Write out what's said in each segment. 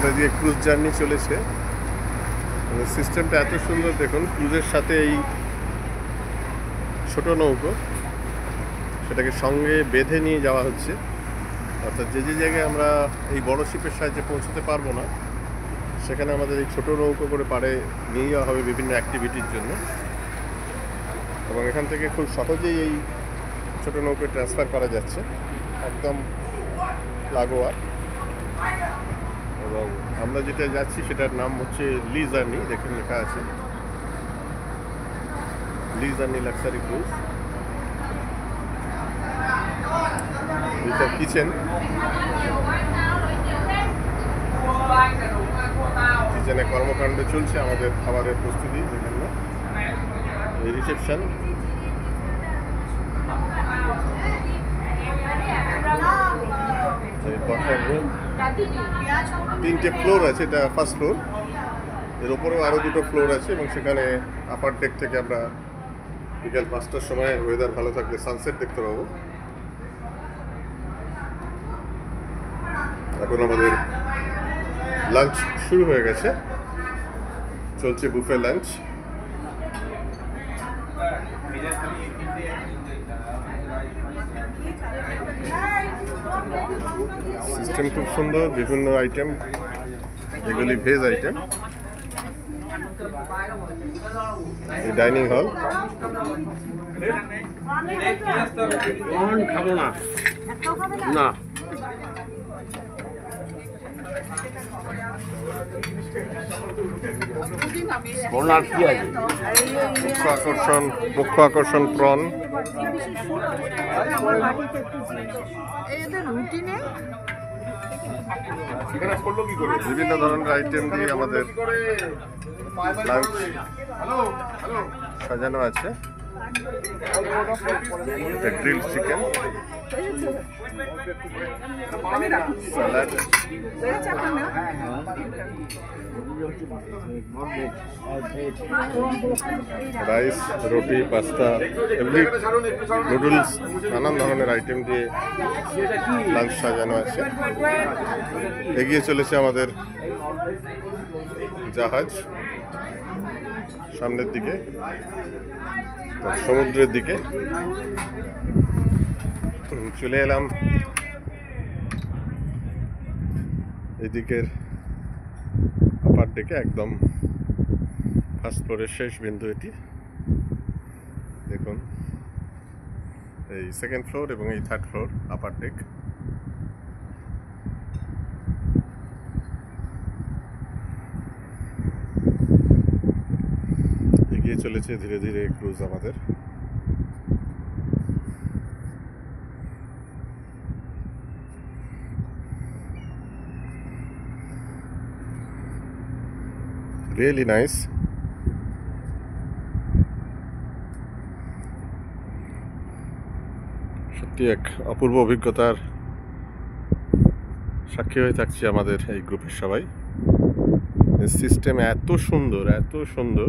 আমাদের আজকে cruise journey চলেছে। সিস্টেমটা এত সুন্দর দেখুন, ক্রুজের সাথে এই ছোট নৌকো সেটাকে সঙ্গে বেঁধে নিয়ে যাওয়া হচ্ছে। অর্থাৎ যে যে জায়গায় আমরা এই বড় শিপের সাহায্যে পৌঁছতে পারবো না, সেখানে আমাদের এই ছোট নৌকো করে পাড়ে নিয়ে যাওয়া হবে বিভিন্ন অ্যাক্টিভিটির জন্য। এবং এখান থেকে খুব সহজেই এই ছোট নৌকোয় ট্রান্সফার করা যাচ্ছে, একদম লাগোয়া। এবং আমরা যেটা যাচ্ছি সেটার নাম হচ্ছে লি জার্নি, দেখুন লেখা আছে লি জার্নি লাক্সারি ক্রুজ। এটা কিচেন, কিচেনে কর্মকাণ্ড চলছে, আমাদের খাবারের প্রস্তুতি বিভিন্ন। এই রিসেপশন, রুম, 3টে ফ্লোর আছে, এটা ফার্স্ট ফ্লোর। এর ওপরেও আরও 2টো ফ্লোর আছে এবং সেখানে আপার ডেক থেকে আমরা বিকেল 5টার সময় ওয়েদার ভালো থাকলে সানসেট দেখতে পাবো। এখন আমাদের লাঞ্চ শুরু হয়ে গেছে, চলছে বুফে লাঞ্চ। সিস্টেম খুব সুন্দর, বিভিন্ন আইটেম, এগুলি ভেজ আইটেম। এই ডাইনিং হল। খাবো না না মুখ্য আকর্ষণ প্রন। বিভিন্ন ধরনের আইটেম দিয়ে আমাদের লাঞ্চ সাজানো আছে। গ্রিল চিকেন, স্যালাড, রাইস, রুটি, পাস্তা, এভরি নুডলস, নানান ধরনের আইটেম দিয়ে লাঞ্চ সাজানো আছে। এগিয়ে চলেছে আমাদের জাহাজ সামনের দিকে, সমুদ্রের দিকে। চলে এলাম এদিকের আপার ডেকে, একদম ফার্স্ট ফ্লোরের শেষ বিন্দু এটি। দেখুন এই সেকেন্ড ফ্লোর এবং এই থার্ড ফ্লোর আপার ডেক। এগিয়ে চলেছে ধীরে ধীরে ক্রুজ আমাদের। Really nice. সত্যি এক অপূর্ব অভিজ্ঞতার সাক্ষী হয়ে থাকছি আমাদের এই গ্রুপের সবাই। সিস্টেম এত সুন্দর, এত সুন্দর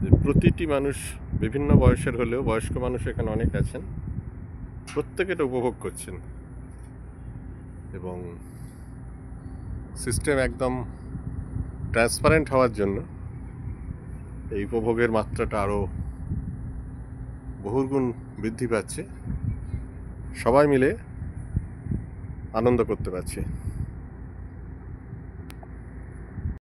যে প্রতিটি মানুষ, বিভিন্ন বয়সের হলেও বয়স্ক মানুষ এখানে অনেক আছেন, প্রত্যেকে এটা উপভোগ করছেন। এবং সিস্টেম একদম ট্রান্সপারেন্ট হওয়ার জন্য এই উপভোগের মাত্রাটা আরও বহুগুণ বৃদ্ধি পাচ্ছে। সবাই মিলে আনন্দ করতে পারছি।